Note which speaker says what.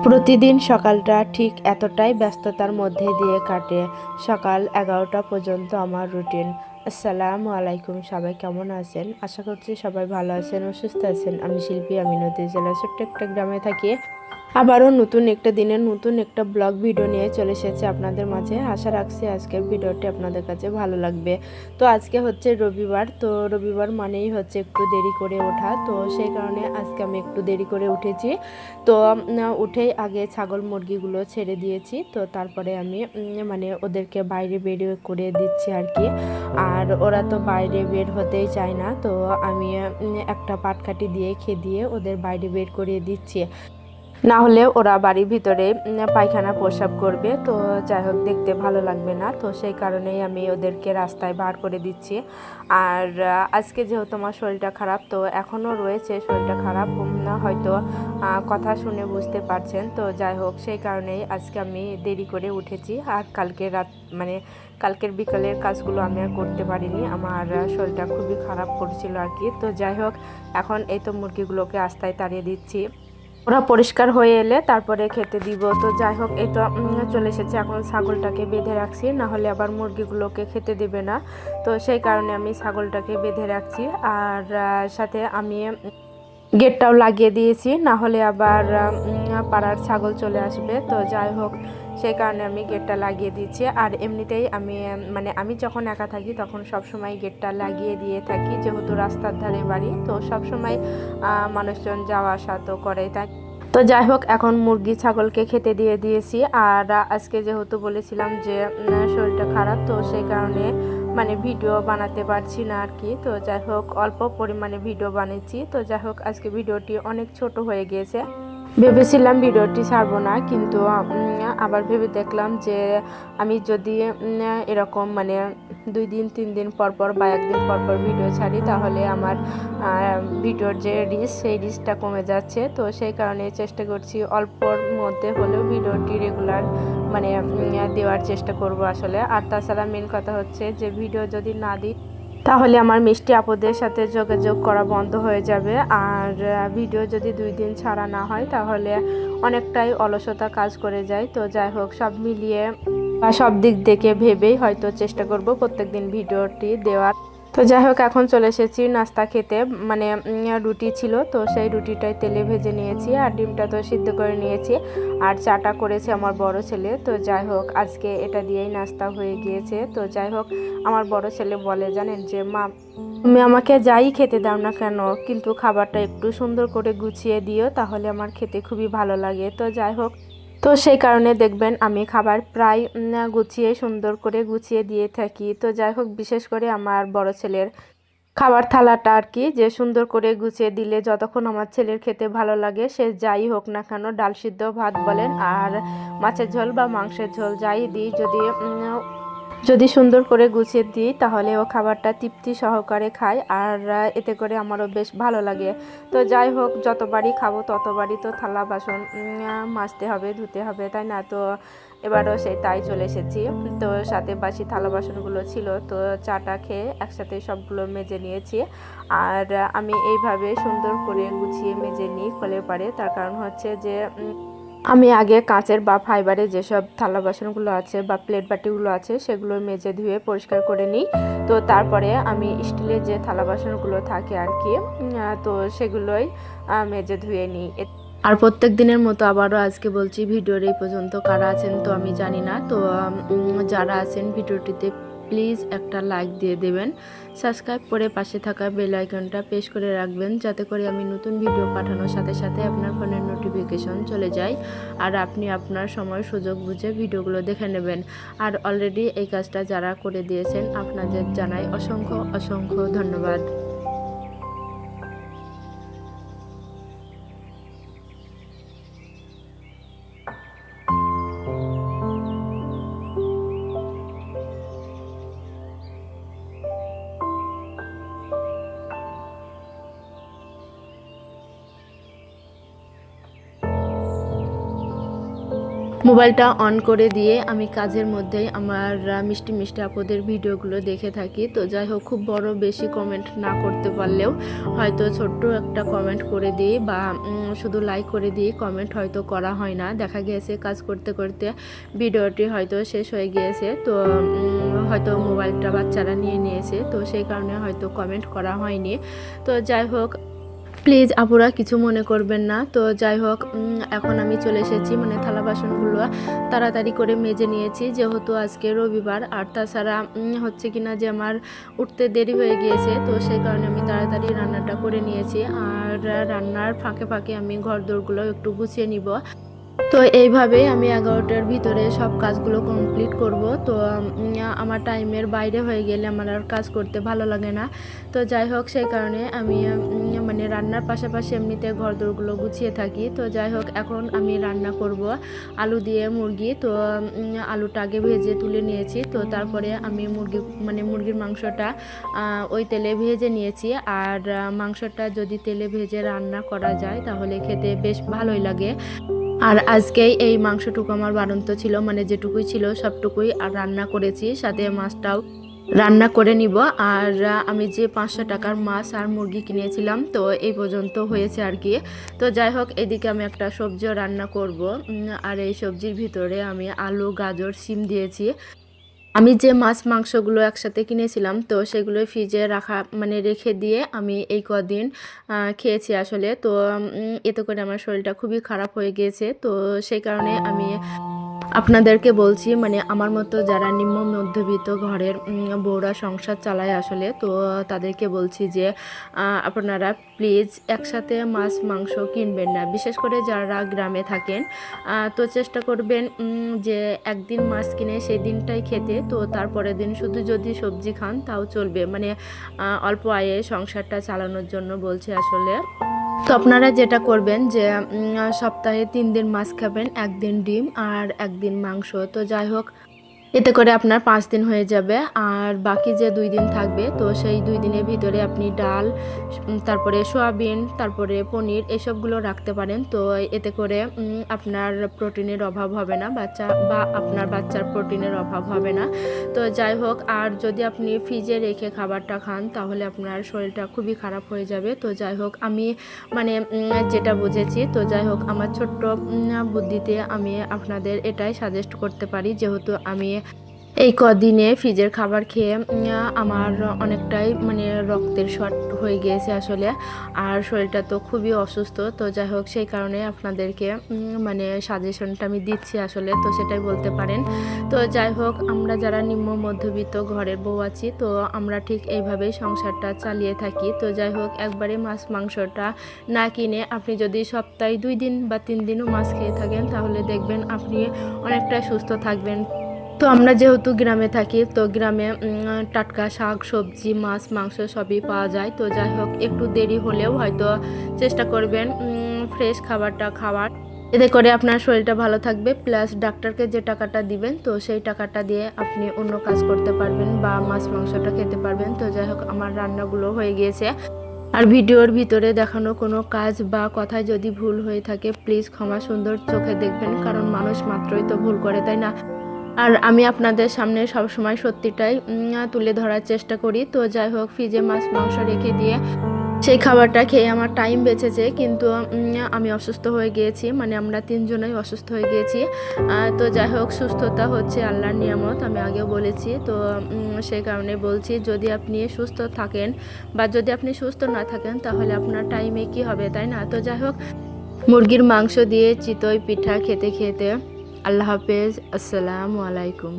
Speaker 1: প্রতিদিন সকালটা ঠিক এতটাই ব্যস্ততার মধ্যে দিয়ে কাটে। সকাল 11টা পর্যন্ত আমার রুটিন। আসসালামু আলাইকুম, সবাই কেমন আছেন? আশা করছি সবাই ভালো আছেন ও সুস্থ আছেন। আমি শিল্পী, আমি নদী জেলার ছোট্ট একটা গ্রামে থাকি। আবারও নতুন একটা দিনের নতুন একটা ব্লগ ভিডিও নিয়ে চলে এসেছে আপনাদের মাঝে। আশা রাখছি আজকের ভিডিওটি আপনাদের কাছে ভালো লাগবে। তো আজকে হচ্ছে রবিবার, তো রবিবার মানেই হচ্ছে একটু দেরি করে ওঠা, তো সেই কারণে আজকে আমি একটু দেরি করে উঠেছি। তো উঠেই আগে ছাগল মুরগিগুলো ছেড়ে দিয়েছি, তো তারপরে আমি মানে ওদেরকে বাইরে বের করে দিচ্ছি আর কি। আর ওরা তো বাইরে বের হতেই চায় না, তো আমি একটা পাটকাঠি দিয়ে খেদিয়ে ওদের বাইরে বের করিয়ে দিচ্ছি। না হলে ওরা বাড়ির ভিতরে পায়খানা প্রস্রাব করবে, তো যাই হোক দেখতে ভালো লাগবে না, তো সেই কারণেই আমি ওদেরকে রাস্তায় বার করে দিচ্ছি। আর আজকে যেহেতু আমার শরীরটা খারাপ, তো এখনও রয়েছে শরীরটা খারাপ, হয়তো কথা শুনে বুঝতে পারছেন। তো যাই হোক সেই কারণেই আজকে আমি দেরি করে উঠেছি। আর কালকে রাত মানে কালকের বিকালের কাজগুলো আমি আর করতে পারিনি, আমার শরীরটা খুবই খারাপ করছিল আর কি। তো যাই হোক এখন এই তো মুরগিগুলোকে আস্তায় তাড়িয়ে দিচ্ছি, ওরা পরিষ্কার হয়ে এলে তারপরে খেতে দিব। তো যাই হোক এই তো চলে এসেছে, এখন ছাগলটাকে বেঁধে রাখছি, না হলে আবার মুরগিগুলোকে খেতে দেবে না, তো সেই কারণে আমি ছাগলটাকে বেঁধে রাখছি। আর সাথে আমি গেটটাও লাগিয়ে দিয়েছি, না হলে আবার পাড়ার ছাগল চলে আসবে। তো যাই হোক সেই কারণে আমি গেটটা লাগিয়ে দিচ্ছি। আর এমনিতেই আমি মানে আমি যখন একা থাকি তখন সব সময় গেটটা লাগিয়ে দিয়ে থাকি, যেহেতু রাস্তার ধারে বাড়ি, তো সব সময় মানুষজন যাওয়া আসা তো করে, তাই। তো যাই হোক এখন মুরগি ছাগলকে খেতে দিয়ে দিয়েছি। আর আজকে যেহেতু বলেছিলাম যে শরীরটা খারাপ, তো সেই কারণে মানে ভিডিও বানাতে পারছি না আর কি। তো যাই হোক অল্প পরিমাণে ভিডিও বানিয়েছি। তো যাই হোক আজকে ভিডিওটি অনেক ছোট হয়ে গিয়েছে, ভেবেছিলাম ভিডিওটি ছাড়বো না, কিন্তু আবার ভেবে দেখলাম যে আমি যদি এরকম মানে 2 দিন 3 দিন পর পর বা একদিন পর পর ভিডিও ছাড়ি, তাহলে আমার ভিডিওর যে রিচ সেই রিচটা কমে যাচ্ছে। তো সেই কারণে চেষ্টা করছি অল্পর মধ্যে হলেও ভিডিওটি রেগুলার মানে দেওয়ার চেষ্টা করব আসলে। আর তাছাড়া মেন কথা হচ্ছে যে ভিডিও যদি না দিই তাহলে আমার মিষ্টি আপুদের সাথে যোগাযোগ করা বন্ধ হয়ে যাবে। আর ভিডিও যদি 2 দিন ছাড়া না হয় তাহলে অনেকটাই অলসতা কাজ করে যায়। তো যাই হোক সব মিলিয়ে বা সব দিক দেখে ভেবেই হয়তো চেষ্টা করব প্রত্যেকদিন ভিডিওটি দেওয়ার। তো যাই হোক এখন চলে এসেছি নাস্তা খেতে, মানে রুটি ছিল, তো সেই রুটিটাই তেলে ভেজে নিয়েছি, আর ডিমটা তো সিদ্ধ করে নিয়েছি, আর চাটা করেছে আমার বড় ছেলে। তো যাই হোক আজকে এটা দিয়েই নাস্তা হয়ে গিয়েছে। তো যাই হোক আমার বড় ছেলে বলে জানেন যে মা, তুমি আমাকে যাই খেতে দাও না কেন, কিন্তু খাবারটা একটু সুন্দর করে গুছিয়ে দিও, তাহলে আমার খেতে খুবই ভালো লাগে। তো যাই হোক তো সেই কারণে দেখবেন আমি খাবার প্রায় গুছিয়ে সুন্দর করে গুছিয়ে দিয়ে থাকি। তো যাই হোক বিশেষ করে আমার বড় ছেলের খাবার থালাটা আর কি, যে সুন্দর করে গুছিয়ে দিলে যতক্ষণ আমার ছেলের খেতে ভালো লাগে, সে যাই হোক না কেন, ডাল সিদ্ধ ভাত বলেন আর মাছের ঝোল বা মাংসের ঝোল যাই দিই, যদি সুন্দর করে গুছিয়ে দিই তাহলে ও খাবারটা তৃপ্তি সহকারে খায়, আর এতে করে আমারও বেশ ভালো লাগে। তো যাই হোক যতবারই খাবো ততবারই তো থালা বাসন মাজতে হবে, ধুতে হবে, তাই না? তো এবারও সেই তাই চলে এসেছি। তো সাথে বাসি থালা বাসনগুলো ছিল, তো চাটা খেয়ে একসাথে সবগুলো মেজে নিয়েছি। আর আমি এইভাবে সুন্দর করে গুছিয়ে মেজে নিই খোলে পারে, তার কারণ হচ্ছে যে আমি আগে কাঁচের বা ফাইবারের যেসব থালা বাসনগুলো আছে বা প্লেট বাটিগুলো আছে সেগুলো মেজে ধুয়ে পরিষ্কার করে নিই। তো তারপরে আমি স্টিলের যে থালা বাসনগুলো থাকে আর কি, তো সেগুলোই মেজে ধুয়ে নিই। আর প্রত্যেক দিনের মতো আবারও আজকে বলছি, ভিডিওর এই পর্যন্ত কারা আছেন তো আমি জানি না, তো যারা আছেন ভিডিওটিতে প্লিজ একটা লাইক দিয়ে দেবেন, সাবস্ক্রাইব করে পাশে থাকা বেল আইকনটা প্রেস করে রাখবেন, যাতে করে আমি নতুন ভিডিও পাঠানোর সাথে সাথে আপনার ফোনের নোটিফিকেশন চলে যায়, আর আপনি আপনার সময় সুযোগ বুঝে ভিডিওগুলো দেখে নেবেন। আর অলরেডি এই কাজটা যারা করে দিয়েছেন আপনাদের জানাই অসংখ্য অসংখ্য ধন্যবাদ। মোবাইলটা অন করে দিয়ে আমি কাজের মধ্যেই আমার মিষ্টি মিষ্টি আপুদের ভিডিওগুলো দেখে থাকি। তো যাই হোক, খুব বড় বেশি কমেন্ট না করতে পারলেও হয়তো ছোট্ট একটা কমেন্ট করে দিই বা শুধু লাইক করে দিই, কমেন্ট হয়তো করা হয় না। দেখা গিয়েছে কাজ করতে করতে ভিডিওটি হয়তো শেষ হয়ে গিয়েছে, তো হয়তো মোবাইলটা বাচ্চারা নিয়ে নিয়েছে, তো সেই কারণে হয়তো কমেন্ট করা হয়নি। তো যাই হোক, প্লিজ আপুরা কিছু মনে করবেন না। তো যাই হোক, এখন আমি চলে এসেছি, মানে থালা বাসনগুলো তাড়াতাড়ি করে মেজে নিয়েছি যেহেতু আজকে রবিবার। আর তাছাড়া হচ্ছে কিনা যে আমার উঠতে দেরি হয়ে গিয়েছে, তো সেই কারণে আমি তাড়াতাড়ি রান্নাটা করে নিয়েছি। আর রান্নার ফাঁকে ফাঁকে আমি ঘর দোরগুলো একটু গুছিয়ে নিব। তো এইভাবেই আমি 11টার ভিতরে সব কাজগুলো কমপ্লিট করব। তো আমার টাইমের বাইরে হয়ে গেলে আমার আর কাজ করতে ভালো লাগে না। তো যাই হোক, সেই কারণে আমি মানে রান্নার পাশাপাশি এমনিতে ঘরদোরগুলো গুছিয়ে থাকি। তো যাই হোক, এখন আমি রান্না করব আলু দিয়ে মুরগি। তো আলুটা আগে ভেজে তুলে নিয়েছি, তো তারপরে আমি মুরগির মাংসটা ওই তেলে ভেজে নিয়েছি। আর মাংসটা যদি তেলে ভেজে রান্না করা যায় তাহলে খেতে বেশ ভালোই লাগে। আর আজকেই এই মাংসটুকু আমার বাড়ন্ত ছিল, মানে যেটুকুই ছিল সবটুকুই আর রান্না করেছি, সাথে মাছটাও রান্না করে নিব। আর আমি যে 500 টাকার মাছ আর মুরগি কিনেছিলাম, তো এই পর্যন্ত হয়েছে আর কি। তো যাই হোক, এদিকে আমি একটা সবজিও রান্না করব। আর এই সবজির ভিতরে আমি আলু, গাজর, সিম দিয়েছি। আমি যে মাছ মাংসগুলো একসাথে কিনেছিলাম, তো সেগুলো ফ্রিজে রাখা মানে রেখে দিয়ে আমি এই কদিন খেয়েছি আসলে। তো এতে করে আমার শরীরটা খুবই খারাপ হয়ে গিয়েছে। তো সেই কারণে আমি আপনাদেরকে বলছি, মানে আমার মতো যারা নিম্ন মধ্যবিত্ত ঘরের বউরা সংসার চালায় আসলে, তো তাদেরকে বলছি যে আপনারা প্লিজ একসাথে মাছ মাংস কিনবেন না, বিশেষ করে যারা গ্রামে থাকেন। তো চেষ্টা করবেন যে একদিন মাছ কিনে সেই দিনটাই খেতে, তো তারপরের দিন শুধু যদি সবজি খান তাও চলবে, মানে অল্প আয়ে সংসারটা চালানোর জন্য বলছি আসলে। তো আপনারা যেটা করবেন যে সপ্তাহে 3 দিন মাছ খাবেন, 1 দিন ডিম আর 1 দিন মাংস। তো যাই হোক, এতে করে আপনার 5 দিন হয়ে যাবে। আর বাকি যে 2 দিন থাকবে, তো সেই 2 দিনের ভিতরে আপনি ডাল, তারপরে সয়াবিন, তারপরে পনির এসবগুলো রাখতে পারেন। তো এতে করে আপনার প্রোটিনের অভাব হবে না, আপনার বাচ্চার প্রোটিনের অভাব হবে না। তো যাই হোক, আর যদি আপনি ফ্রিজে রেখে খাবারটা খান তাহলে আপনার শরীরটা খুবই খারাপ হয়ে যাবে। তো যাই হোক, আমি মানে যেটা বুঝেছি, তো যাই হোক, আমার ছোট্ট বুদ্ধিতে আমি আপনাদের এটাই সাজেস্ট করতে পারি, যেহেতু আমি এই কদিনে ফ্রিজের খাবার খেয়ে আমার অনেকটাই মানে রক্তের শর্ট হয়ে গিয়েছে আসলে। আর শরীরটা তো খুবই অসুস্থ। তো যাই হোক, সেই কারণে আপনাদেরকে মানে সাজেশনটা আমি দিচ্ছি আসলে, তো সেটাই বলতে পারেন। তো যাই হোক, আমরা যারা নিম্ন মধ্যবিত্ত ঘরের বউ আছি, তো আমরা ঠিক এইভাবেই সংসারটা চালিয়ে থাকি। তো যাই হোক, একবারে মাছ মাংসটা না কিনে আপনি যদি সপ্তাহে 2 দিন বা 3 দিনও মাছ খেয়ে থাকেন তাহলে দেখবেন আপনি অনেকটা সুস্থ থাকবেন। তো আমরা যেহেতু গ্রামে থাকি, তো গ্রামে টাটকা শাক সবজি মাছ মাংস সবই পাওয়া যায়। তো যাই হোক, একটু দেরি হলেও হয়তো চেষ্টা করবেন ফ্রেশ খাবারটা খাওয়ার, এতে করে আপনার শরীরটা ভালো থাকবে। প্লাস ডাক্তারকে যে টাকাটা দিবেন, তো সেই টাকাটা দিয়ে আপনি অন্য কাজ করতে পারবেন বা মাছ মাংসটা খেতে পারবেন। তো যাই হোক, আমার রান্নাগুলো হয়ে গিয়েছে। আর ভিডিওর ভিতরে দেখানো কোনো কাজ বা কথায় যদি ভুল হয়ে থাকে প্লিজ ক্ষমা সুন্দর চোখে দেখবেন, কারণ মানুষ মাত্রই তো ভুল করে, তাই না? আর আমি আপনাদের সামনে সবসময় সত্যিটাই তুলে ধরার চেষ্টা করি। তো যাই হোক, ফ্রিজে মাছ মাংস রেখে দিয়ে সেই খাবারটা খেয়ে আমার টাইম বেঁচেছে, কিন্তু আমি অসুস্থ হয়ে গিয়েছি, মানে আমরা 3 জনেই অসুস্থ হয়ে গিয়েছি। তো যাই হোক, সুস্থতা হচ্ছে আল্লাহর নিয়ামত, আমি আগেও বলেছি। তো সেই কারণে বলছি, যদি আপনি সুস্থ থাকেন বা যদি আপনি সুস্থ না থাকেন তাহলে আপনার টাইমে কি হবে, তাই না? তো যাই হোক, মুরগির মাংস দিয়ে চিতই পিঠা খেতে খেতে আল্লাহ হাফেজ, আসসালামু আলাইকুম।